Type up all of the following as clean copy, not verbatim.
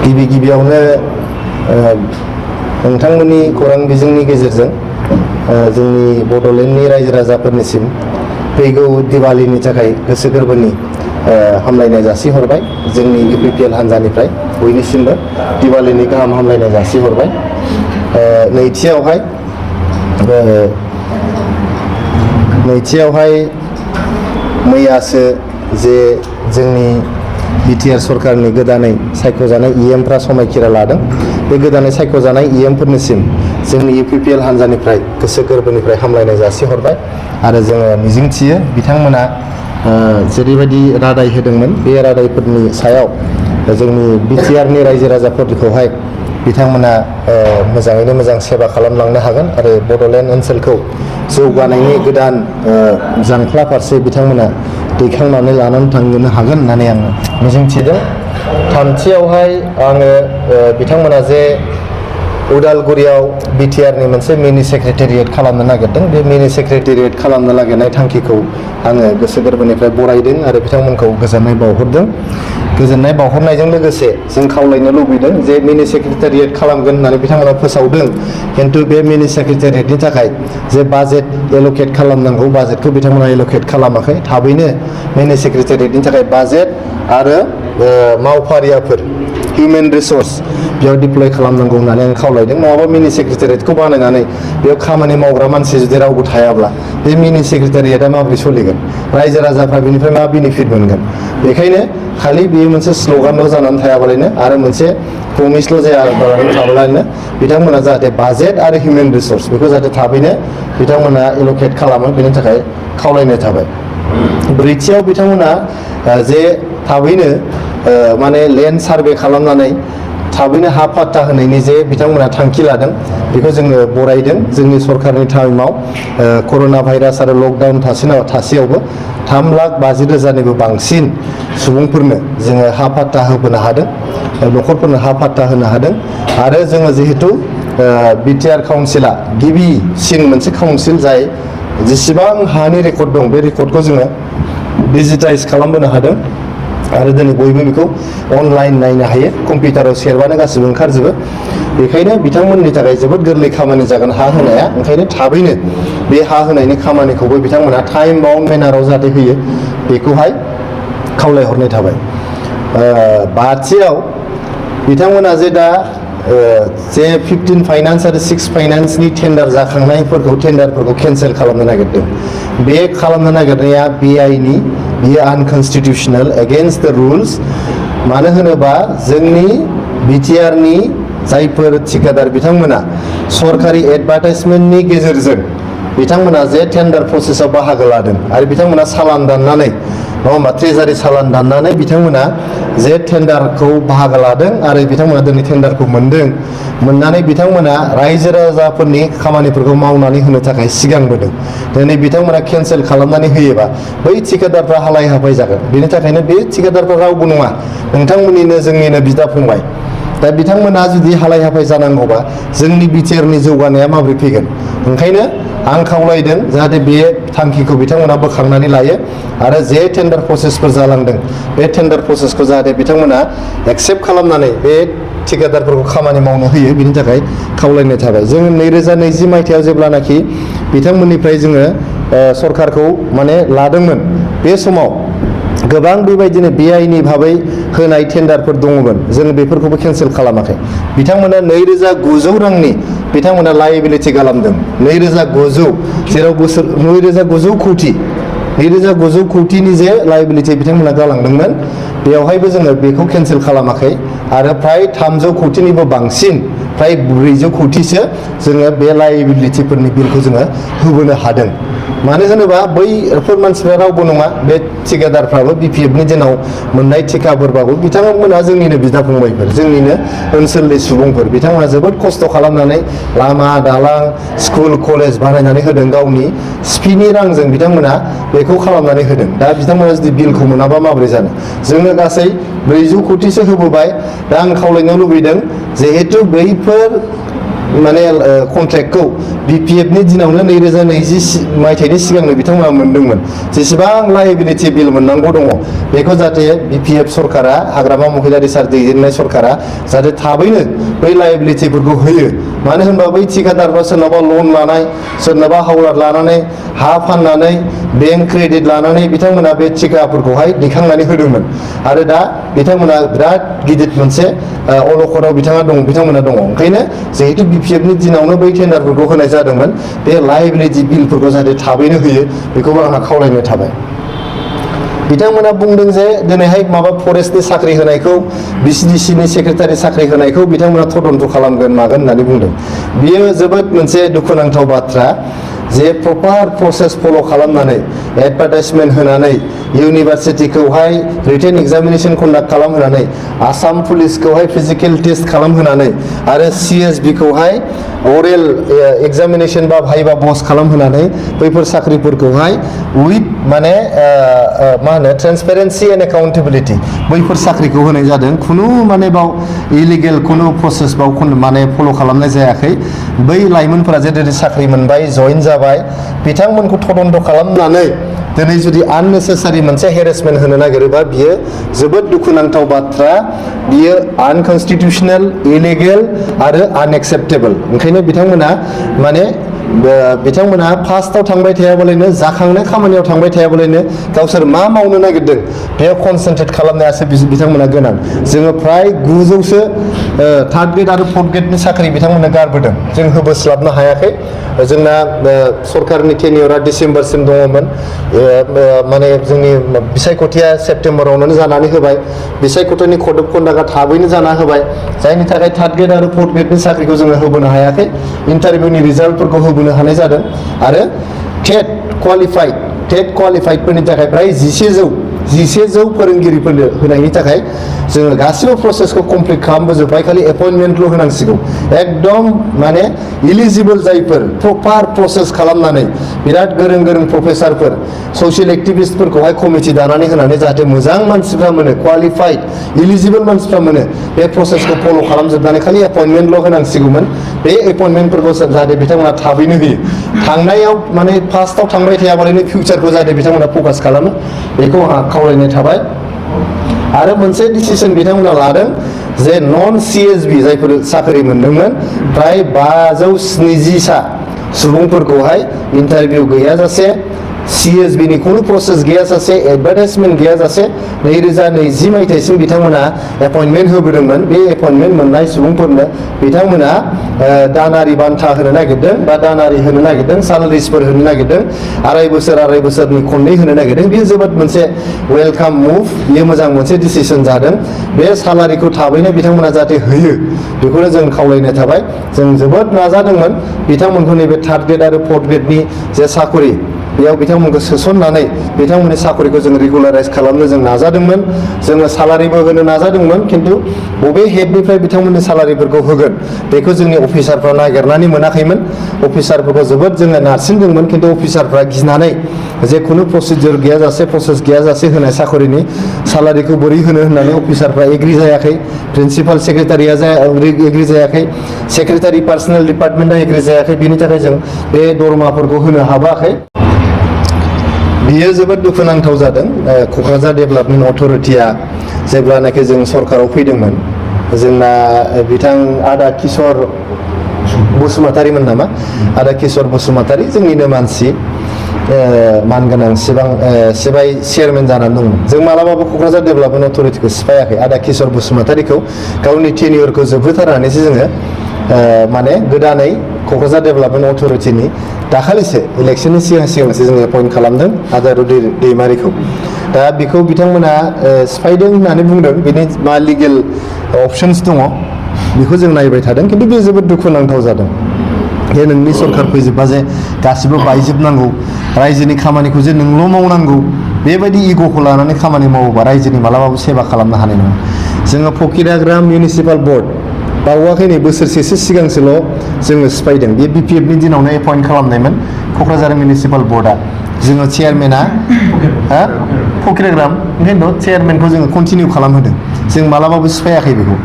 गिबियावनो नोंथांमोननि खौरां बिजोंनि गेजेरजों जोंनि बड'लेण्डनि रायजो राजाफोरनिसिम फैगौ दिवालीनि थाखाय गोसो गोरबोनि हामलायनाय जासिहरबाय। जोंनि UPPL हान्जानिफ्राय बयनिसिमबो दिवालीनि गाहाम हामलायनाय जासिहरबाय। नैथियावहाय मैयासो जे जोंनि BTR सरकारनि गोदानै सायख'जानाय EMफ्रा समायखिरा लादों। बे गोदानै सायख'जानाय EMफोरनिसिम जोंनि UPPL हान्जानिफ्राय गोसो गोरबोनिफ्राय हामलायनाय जासिहरबाय आरो जोङो मिजिंथियो बिथांमोना जेरैबायदि रादाय होदोंमोन बे रादायफोरनि सायाव जोंनि BTRनि रायजो राजाफोरखौहाय बिथांमोना मोजाङैनो मोजां सेवा खालामलांनो हागोन आरो बड'लेण्ड ओनसोलखौ जौगानायनि गोदान जांख्ला फारसे बिथांमोना दैखांनानै लानानै थांनो हागोन होननानै आं मिजिंथिदों। थामथियावहाय आङो बिथांमोना जे उदालगुरियाव BTRनि मोनसे मिनि सेक्रेटारियेट खालामनो नागिरदों, बे मिनि सेक्रेटारियेट खालामनो नागिरनाय थांखिखौ आङो गोसो गोरबोनिफ्राय बरायदों आरो बिथांमोनखौ गोजोननाय बावहरदों। गोजोननाय बावहरनायजों लोगोसे जों खावलायनो लुबैदों जे मिनि सेक्रेटारियेट खालामगोन होननानै बिथांमोना फोसावदों, खिन्थु बे मिनि सेक्रेटारियेटनि थाखाय जे बाजेट एल'केट खालामनांगौ बाजेटखौ बिथांमोना एल'केट खालामाखै। थाबैनो मिनि सेक्रेटारियेटनि थाखाय बाजेट आरो मावफारियाफोर हिउमेन रिसर्स बेयाव डिप्लय खालामनांगौ होननानै आं खावलायदों। नङाबा मिनि सेक्रेटारियेटखौ बानायनानै बेयाव खामानि मावग्रा मानसि जुदि रावबो थायाब्ला बे मिनि सेक्रेटारियेटआ माबोरै सोलिगोन, रायजो राजाफ्रा बेनिफ्राय मा बेनिफिट मोनगोन? बेखायनो खालि बेयो मोनसे स्ल'गानल' जानानै थायाबालायनो आरो मोनसे प्रमिसल' जानानै थाब्लानो बिथांमोना जाहाथे बाजेट आरो हिउमेन रिसर्स बेखौ जाहाथे थाबैनो बिथांमोना एल'केट खालामो, बेनि थाखाय खावलायनाय थाबाय। ब्रैथियाव बिथांमोना जे थाबैनो माने लेन्ड सार्भे खालामनानै थाबैनो हा पाट्टा होनायनि जे बिथांमोना थांखि लादों बेखौ जोङो बरायदों। जोंनि सरकारनि टाइमाव कर'ना भाइरास आरो लकडाउन थासेयावबो 3,50,000निबो बांसिन सुबुंफोरनो जोङो हा पाट्टा होबोनो हादों, न'खरफोरनो हा पाट्टा होनो हादों। आरो जोङो जिहेतु BTR काउन्सिला गिबिसिन मोनसे काउन्सिल जाय जेसेबां हानि रेकर्ड दं बे रेकर्डखौ जोङो डिजिटाइज खालामबोनो हादों आरो दिनै बयबो बेखौ अनलाइन नायनो हायो, कम्पिउटाराव सेरबानो गासिबो ओंखारजोबो। बेखायनो बिथांमोननि थाखाय जोबोद गोरलै खामानि जागोन हा होनाया। ओंखायनो थाबैनो बे हा होनायनि खामानिखौबो बिथांमोना टाइम बाउन्ड मेनाराव जाहाथे होयो बेखौहाय खावलायहरनाय थाबाय। बाथियाव बिथांमोना जे दा जे 15 फाइनान्स आरो 6 फाइनान्सनि टेन्डार जाखांनायफोरखौ टेन्डारफोरखौ केन्सेल खालामनो नागिरदों। बे खालामनो नागिरनाया बेयो आनकनस्टिटिउसनेल, एगेन्स्ट द रुल्स। मानो होनोबा जोंनि BTRनि जायफोर थिकादार बिथांमोना सरकारि एडभार्टाइजमेन्टनि गेजेरजों बिथांमोना जे टेन्डार प्रसेसआव बाहागो लादों आरो बिथांमोना सालान दाननानै नङा होमबा ट्रेजारि सालान दाननानै बिथांमोना जे टेन्डारखौ बाहागो लादों आरो बिथांमोना दिनै टेन्डारखौ मोनदों। मोननानै बिथांमोना रायजो राजाफोरनि खामानिफोरखौ मावनानै होनो थाखाय सिगांबोदों। दिनै बिथांमोना केन्सेल खालामनानै होयोबा बै थिकादारफ्रा हालाय हाफाय जागोन। बेनि थाखायनो बे थिकादारफ्रा रावबो नङा, नोंथांमोननिनो जोंनिनो बिदा फंबाय। दा बिथांमोना जुदि हालाय हाफाय जानांगौबा जोंनि BTRनि जौगानाया माबोरै फैगोन? ओंखायनो आं खावलायदों जाहाथे बे थांखिखौ बिथांमोना बोखांनानै लायो आरो जे टेन्डार प्रसेसफोर जालांदों बे टेन्डार प्रसेसखौ जाहाथे बिथांमोना एक्सेप्ट खालामनानै बे थिकादारफोरखौ खामानि मावनो होयो, बिनि थाखाय खावलायनाय थाबाय। जों 2020 मायथाइयाव जेब्लानाखि बिथांमोननिफ्राय जोङो सरकारखौ माने लादोंमोन, बे समाव गोबां बेबायदिनो बेआइनि भाबै होनाय टेन्डारफोर दङमोन, जों बेफोरखौबो केन्सेल खालामाखै। बिथांमोना 2,900 रांनि बिथांमोना लायबिलिटि खालामदों। 2,900 जेराव 2,900 कौटिनि जे लायबिलिटि बिथांमोना गालांदोंमोन, बेवहायबो जोङो बेखौ केन्सेल खालामाखै आरो फ्राय 300 कौटिनिबो बांसिन, फ्राय 400 कौटिसो जोङो बे लायबिलिटिफोरनि बिलखौ जोङो होबोनो हादों। मानो होनोबा बैफोर मानसिफ्रा रावबो नङा, बे थिकादारफ्राबो BPFनि दिनाव मोननाय थिकाफोरबाबो बिथांमोना जोंनिनो बिदा फंबायफोर, जोंनिनो ओनसोलनि सुबुंफोर। बिथांमोना जोबोद खस्थ' खालामनानै लामा दालां स्कुल कलेज बानायनानै होदों, गावनि सिपिनि रांजों बिथांमोना बेखौ खालामनानै होदों। दा बिथांमोना जुदि बिलखौ मोनाबा माबोरै जानो? जोंनो गासै 400 कौटिसो होबोबाय। दा आं खावलायनो लुबैदों जिहेथु बैफोर माने कन्ट्रेक्टखौ बिपिएफनि दिनावनो 2020 मायथाइनि सिगांनो बिथांमोना मोनदोंमोन जेसेबां लायबिलिटि बिल मोननांगौ दङ बेखौ जाहाथे बिपिएफ सरकारा हाग्रामा महिलारि सार दैदेननाय सरकारा जाहाथे थाबैनो बै लायबिलिटिफोरखौ होयो मानो होनबा बै थिकादारफ्रा सोरनाबा लन लानाय सोरनाबा हावलार लानानै हा फाननानै बेंक क्रेडिट लानानै बिथांमोना बे थिकाफोरखौहाय दैखांनानै होदोंमोन आरो दा बिथांमोना बिराद गिदिर मोनसे अलखदाव बिथांमोना दङ ओंखायनो जिहेतु बिपिएफनि दिनावनो बै टेन्डारफोरखौ होनाय जादोंमोन बे लायबिलिटि बिलफोरखौ जाहाथे थाबैनो होयो बेखौबो आंहा खावलायनो थाबाय बिथांमोना बुंदों जे दिनैहाय माबा फरेस्टनि साख्रि होनायखौ बिसिडिसिनि सेक्रेटारि साख्रि होनायखौ बिथांमोना तदन्त खालामगोन मागोन होननानै बुंदों बियो जोबोद मोनसे दुखुनांथाव बाथ्रा जे प्रपार प्रसेस फल' खालामनानै एडभार्टाइजमेन्ट होनानै इउनिभार्सिटिखौहाय रिटेन एग्जामिनेसन कन्डाक्ट खालामहोनानै आसाम पुलिसखौहाय फिजिकेल टेस्ट खालामहोनानै आरो सिएसबिखौहाय अरेल एग्जामिनेसन बा भाइभा बस खालामहोनानै बैफोर साख्रिफोरखौहाय उइथ माने मा होनो ट्रेन्सपेरेन्सि एन्ड एकाउन्टेबिलिटि बैफोर साख्रिखौ होनाय जादों खुनु माने बाव इलिगेल खुनु प्रसेस बाव माने फल' खालामनाय जायाखै बै लाइमोनफोरा जे साख्रि मोनबाय जइन जाबाय बिथांमोनखौ तदन्त खालामनानै दिनै जुदि आननेसेसारि मोनसे हेरेसमेन्ट होनो नागिरोबा बियो जोबोद दुखुनांथाव बाथ्रा बियो आनकनस्टिटिउसनेल इलिगेल आरो आनएक्सेप्टेबल ओंखायनो बिथांमोना फार्स्टआव थांबाय थायाबालायनो जाखांनाय खामानियाव थांबाय थायाबालायनो गावसोर मा मावनो नागिरदों बेयाव कनसेन्ट्रेट खालामनायासो बिथांमोना गोनां जोङो फ्राय 900सो थार्ड ग्रेड आरो फर्थ ग्रेडनि साख्रि बिथांमोना गारबोदों जों होबोस्लाबनो हायाखै जोंना सरकारनि टेनियरा डिसेम्बरसिम दङमोन माने जोंनि बिसायख'थिया सेप्तेम्बरावनो जानानै होबाय बिसायख'थिनि कड अफ कन्डाक्टआ थाबैनो जाना होबाय जायनि थाखाय थार्ड ग्रेड आरो फर्थ ग्रेडनि साख्रिखौ जोङो होबोनो हायाखै इन्टारभिउनि रिजाल्टफोरखौ होबोनो हानाय जादों आरो टेट क्वालिफाइडफोरनि थाखाय फ्राय 1100 फोरोंगिरिफोरनो होनायनि थाखाय जोङो गासिबो प्रसेसखौ कमप्लिट खालामबोजोबबाय खालि एपइन्टमेन्टल' होनांसिगौ एकदम माने इलिजिबल जायफोर प्रपार प्रसेस खालामनानै बिराद गोरों प्रफेसारफोर ससियेल एक्टिभिस्टफोरखौहाय कमिटि दानानै होनानै जाहाथे मोजां मानसिफ्रा मोनो क्वालिफाइड इलिजिबल मानसिफ्रा मोनो बे प्रसेसखौ फल' खालामजोबनानै खालि एपइन्टमेन्टल' होनांसिगौमोन बे एपइन्टमेन्टफोरखौ जाहाथे बिथांमोना थाबैनो होयो थांनायाव माने फार्स्टआव थांबाय थायाबालायनो फिउचारखौ जाहाथे बिथांमोना फकास खालामो बेखौ आंहा खावलायनाय थाबाय आरो मोनसे डिसिसन बिथांमोना लादों जे नन सिएसबि जायफोर साख्रि मोनदोंमोन फ्राय 570 सुबुंफोरखौहाय इन्टारभिउ गैयाजासे सिएसबिनि खुनु प्रसेस गैयाजासे एडभार्टाइजमेन्ट गैयाजासे 2020 मायथाइसिम बिथांमोना एपइन्टमेन्ट होबोदोंमोन बे एपइन्टमेन्ट मोननाय सुबुंफोरनो बिथांमोना दानारि बान्था होनो नागिरदों बा दानारि होनो नागिरदों सालारिसफोर होनो नागिरदों आराय बोसोरनि खननै होनो नागिरदों बेयो जोबोद मोनसे वेलकाम मुभ बेयो मोजां मोनसे डिसिसन जादों बे सालारिखौ थाबैनो बिथांमोना जाहाथे होयो बेखौनो जों खावलायनाय थाबाय जों जोबोद नाजादोंमोन बिथांमोनखौ नैबे थार्ड ग्रेड आरो फर्थ ग्रेडनि जे साकरि बेयाव बिथांमोनखौ सोसननानै बिथांमोननि साकरिखौ जों रेगुलाराइज खालामनो जों नाजादोंमोन जोङो सालारिबो होनो नाजादोंमोन खिन्थु बबे हेडनिफ्राय बिथांमोननि सालारिफोरखौ होगोन बेखौ जोंनि अफिसारफ्रा नागिरनानै मोनाखैमोन अफिसारफोरखौ जोबोद जोङो नारसिनदोंमोन खिन्थु अफिसारफ्रा गिनानै जे खुनु प्रसिडिउर गैयाजासे प्रसेस गैयाजासे होनाय साकरिनि सालारिखौ बोरै होनो होननानै अफिसारफ्रा एग्रि जायाखै प्रिन्सिपाल सेक्रेटारिया एग्रि जायाखै सेक्रेटारि पार्सनेल डिपार्टमेन्टआ एग्रि जायाखै बिनि थाखाय जों बे दरमाफोरखौ होनो हाबाखै बियो जोबोद दुखुनांथाव जादों क'क्राझार डेभेलपमेन्ट अथ'रिटिया जेब्लानाखि जों सरकाराव फैदोंमोन जोंना बिथां आदा किशोर बसुमतारीमोन नामा आदा किशोर बसुमतारी जोंनिनो मानसि मानगोनां सिबाय चेयारमेन जानानै दंमोन जों मालाबाबो क'क्राझार डेभेलपमेन्ट अथ'रिटिखौ सिफायाखै आदा किशोर बसुमतारीखौ गावनि टेनियरखौ जोबहोथारनानैसो जोङो माने गोदानै क'क्राझार डेभेलपमेन्ट अथ'रिटिनि दाखालिसो इलेक्सननि सिगांसो जों एपइन्ट खालामदों आदा रुदै दैमारिखौ दा बेखौ बिथांमोना सिफायदों होननानै बुंदों बेनि मा लिगेल अपसन्स दङ बेखौ जों नायबाय थादों खिन्थु बे जोबोद दुखुनांथाव जादों जे नोंनि सरकार फैजोबबा जे गासिबो बायजोबनांगौ रायजोनि खामानिखौ जे नोंल' मावनांगौ बेबायदि इग'खौ लानानै खामानि मावोबा रायजोनि मालाबाबो सेबा खालामनो हानाय नङा जोङो फकिराग्रा मिउनिसिपाल बर्ड बावाखै नै बोसोरसेसो सिगांसोल' जोङो सिफायदों बे बिपिएफनि दिनावनो एपइन्ट खालामनायमोन क'क्राझार मिउनिसिपाल बर्डआ जोङो चेयारमेना फकिराग्राम ओंखायनोथ' चेयारमेनखौ जोङो कन्टिनिउ खालामहोदों जों मालाबाबो सिफायाखै बेखौ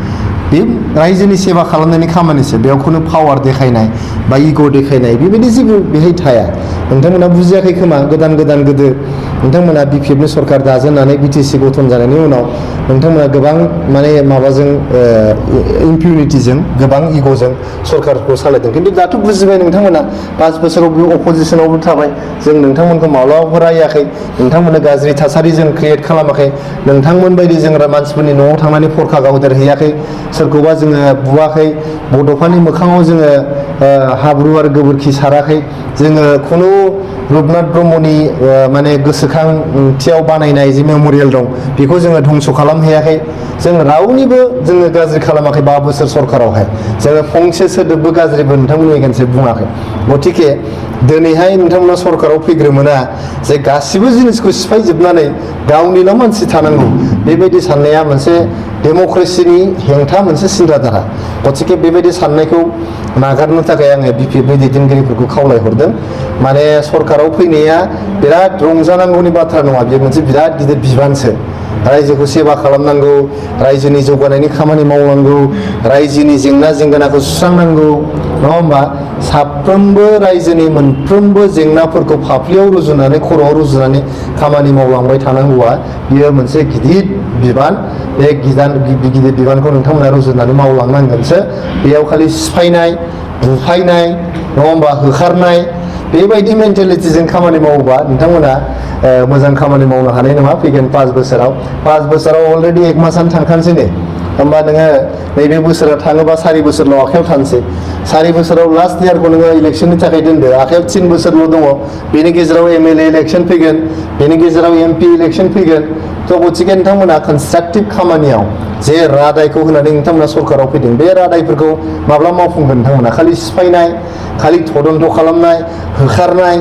बे रायजोनि सेवा खालामनायनि खामानिसो बेयाव खुनु पावार देखायनाय बा इग' देखायनाय बेबायदि जेबो बेहाय थाया नोंथांमोना बुजियाखै खोमा गोदान गोदो नोंथांमोना BPF नि सरकार दाजेननानै BTC गठन जानायनि उनाव नोंथांमोना गोबां माने माबाजों इम्पिउनिटिजों गोबां इग'जों सरकारखौ सालायदों खिन्थु दाथ' बुजिबाय नोंथांमोना 5 बोसोराव बे अपोजिसनावबो थाबाय जों नोंथांमोनखौ माब्लाबाबो रायाखै नोंथांमोननो गाज्रि थासारि जों क्रिएट खालामाखै नोंथांमोन बायदि जों मानसिफोरनि न'आव थांनानै फरखा गावदेरहैयाखै सोरखौबा जोङो बुवाखै बड'फानि मोखाङाव जोङो हाब्रु आरो गोबोरखि साराखै जोङो खुनु रुपनाथ ब्रह्मनि माने गोसोखांथियाव बानायनाय जे मेम'रियेल दं बेखौ जोङो धंस' खालामहैयाखै जों रावनिबो जोङो गाज्रि खालामाखै 5 बोसोर सरकारावहाय जोङो फंसे सोदोबबो गाज्रिबो नोंथांमोननि एगेन्स्टै बुङाखै गतिके दिनैहाय नोंथांमोना सरकाराव फैग्रोमोना जे गासिबो जिनिसखौ सिफायजोबनानै गावनिल' मानसि थानांगौ बेबायदि साननाया मोनसे डेम'क्रेसिनि हेंथा मोनसे सिन्ताधारा गतिके बेबायदि साननायखौ नागारनो थाखाय आङो BPF नि दैदेनगिरिफोरखौ खावलायहरदों माने सरकाराव फैनाया बिराद रंजानांगौनि बाथ्रा नङा बेयो मोनसे बिराद गिदिर बिबानसो रायजोखौ सेवा खालामनांगौ रायजोनि जौगानायनि खामानि मावनांगौ रायजोनि जेंना जेंगोनाखौ सुस्रांनांगौ नङा होमबा साफ्रोमबो रायजोनि मोनफ्रोमबो जेंनाफोरखौ फाफ्लियाव रुजुनानै खर'आव रुजुनानै खामानि मावलांबाय थानांगौआ बियो मोनसे गिदिर बिबान बे गिदिर बिबानखौ नोंथांमोना रुजुनानै मावलांनांगोनसो बेयाव खालि सिफायनाय बुफायनाय नङा होमबा होखारनाय बेबायदि मेन्टेलिटिजों खामानि मावोबा नोंथांमोना मोजां खामानि मावनो हानाय नङा फैगोन 5 बोसोराव 5 बोसोराव अलरेडि 1 मासानो थांखानोसै ने होमबा नोङो नैबे बोसोरा थाङोबा 4 बोसोरल' आखायाव थानोसै 4 बोसोराव लास्ट इयारखौ नोङो इलेक्सननि थाखाय दोनदो आखायाव 3 बोसोरल' दङ बेनि गेजेराव MLA इलेक्सन फैगोन बेनि गेजेराव MP इलेक्सन फैगोन थ' गतिके नोंथांमोना कनस्ट्राक्टिभ खामानियाव जे रादायखौ होनानै नोंथांमोना सरकाराव फैदों बे रादायफोरखौ माब्ला मावफुंगोन नोंथांमोना खालि सिफायनाय खालि तदन्त खालामनाय होखारनाय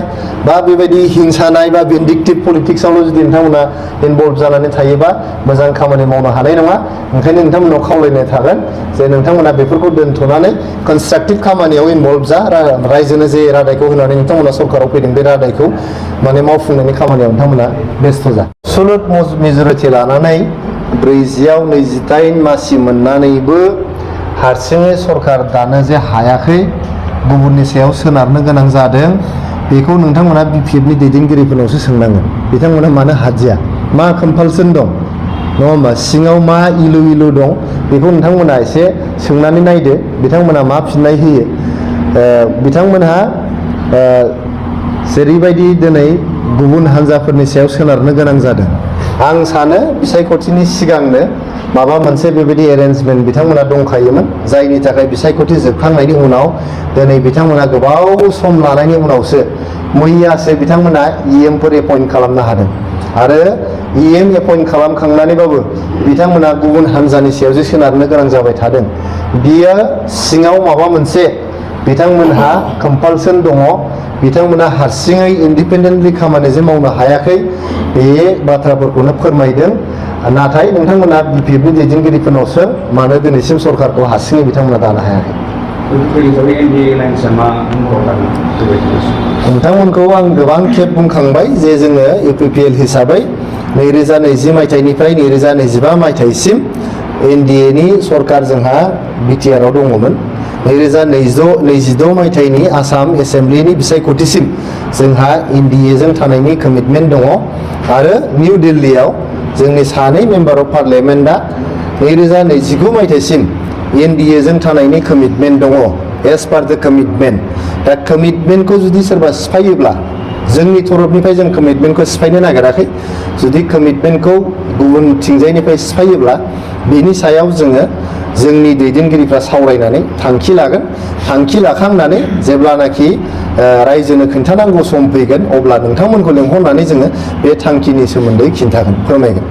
बा बेबायदि हिंसानाय बा भिन्डिक्टिभ पलिटिक्सआवल' जुदि नोंथांमोना इनभल्भ जानानै थायोबा मोजां खामानि मावनो हानाय नङा ओंखायनो नोंथांमोनाव खावलायनाय थागोन जे नोंथांमोना बेफोरखौ दोनथ'नानै कनस्ट्राक्टिभ खामानियाव इनभल्भ जा रायजोनो जे रादायखौ होनानै नोंथांमोना सरकाराव फैदों बे रादायखौ माने मावफुंनायनि खामानियाव नोंथांमोना बेस्थ' जा एबसुलुट मेजरिटि लानानै 40आव 28 मासि मोननानैबो हारसिङै सरकार दानो जे हायाखै गुबुननि सायाव सोनारनो गोनां जादों बेखौ नोंथांमोना BPF नि दैदेनगिरिफोरनावसो सोंनांगोन बिथांमोना मानो हादिया मा कम्पालसन दं नङा होमबा सिङाव मा इलु दं बेखौ नोंथांमोना एसे सोंनानै नायदो बिथांमोना मा फिननाय होयो बिथांमोनहा जेरैबायदि दिनै गुबुन हान्जाफोरनि सायाव सोनारनो गोनां जादों आं सानो बिसायख'थिनि सिगांनो माबा मोनसे बेबायदि एरेन्जमेन्ट बिथांमोना दंखायोमोन जायनि थाखाय बिसायख'थि जोबखांनायनि उनाव दिनै बिथांमोना गोबाव सम लानायनि उनावसो मैयासो बिथांमोना EMफोर एपइन्ट खालामनो हादों आरो EM एपइन्ट खालामखांनानैबाबो बिथांमोना गुबुन हान्जानि सायावसो सोनारनो गोनां जाबाय थादों बियो सिङाव माबा मोनसे बिथांमोनहा कम्पालसन दङ बिथांमोना हारसिङै इन्डिपेन्डेन्टलि खामानि जे मावनो हायाखै बे बाथ्राफोरखौनो फोरमायदों नाथाय नोंथांमोना BPF नि दैदेनगिरिफोरनावसो मानो दिनैसिम सरकारखौ हारसिङै बिथांमोना दानो हायाखै नोंथांमोनखौ आं गोबां खेब बुंखांबाय जे जोङो UPPL हिसाबै 2020 मायथाइनिफ्राय 2025 मायथाइसिम NDA नि सरकार जोंहा BTR आव दङमोन 2026 मायथाइनि आसाम एसेम्ब्लिनि बिसायख'थिसिम जोंहा NDA जों थानायनि कमिटमेन्ट दङ आरो निउ दिल्लीयाव जोंनि सानै मेम्बार अफ पार्लियामेन्टआ 2029 मायथाइसिम NDA जों थानायनि कमिटमेन्ट दङ एज पार द कमिटमेन्ट दा कमिटमेन्टखौ जुदि सोरबा सिफायोब्ला जोंनि तरफनिफ्राय जों कमिटमेन्टखौ सिफायनो नागिराखै जुदि कमिटमेन्टखौ गुबुन थिंजायनिफ्राय सिफायोब्ला बेनि सायाव जोङो जोंनि दैदेनगिरिफ्रा सावरायनानै थांखि लागोन थांखि लाखांनानै जेब्लानाखि रायजोनो खिन्थानांगौ सम फैगोन अब्ला नोंथांमोनखौ लेंहरनानै जोङो बे थांखिनि सोमोन्दै खिन्थागोन फोरमायगोन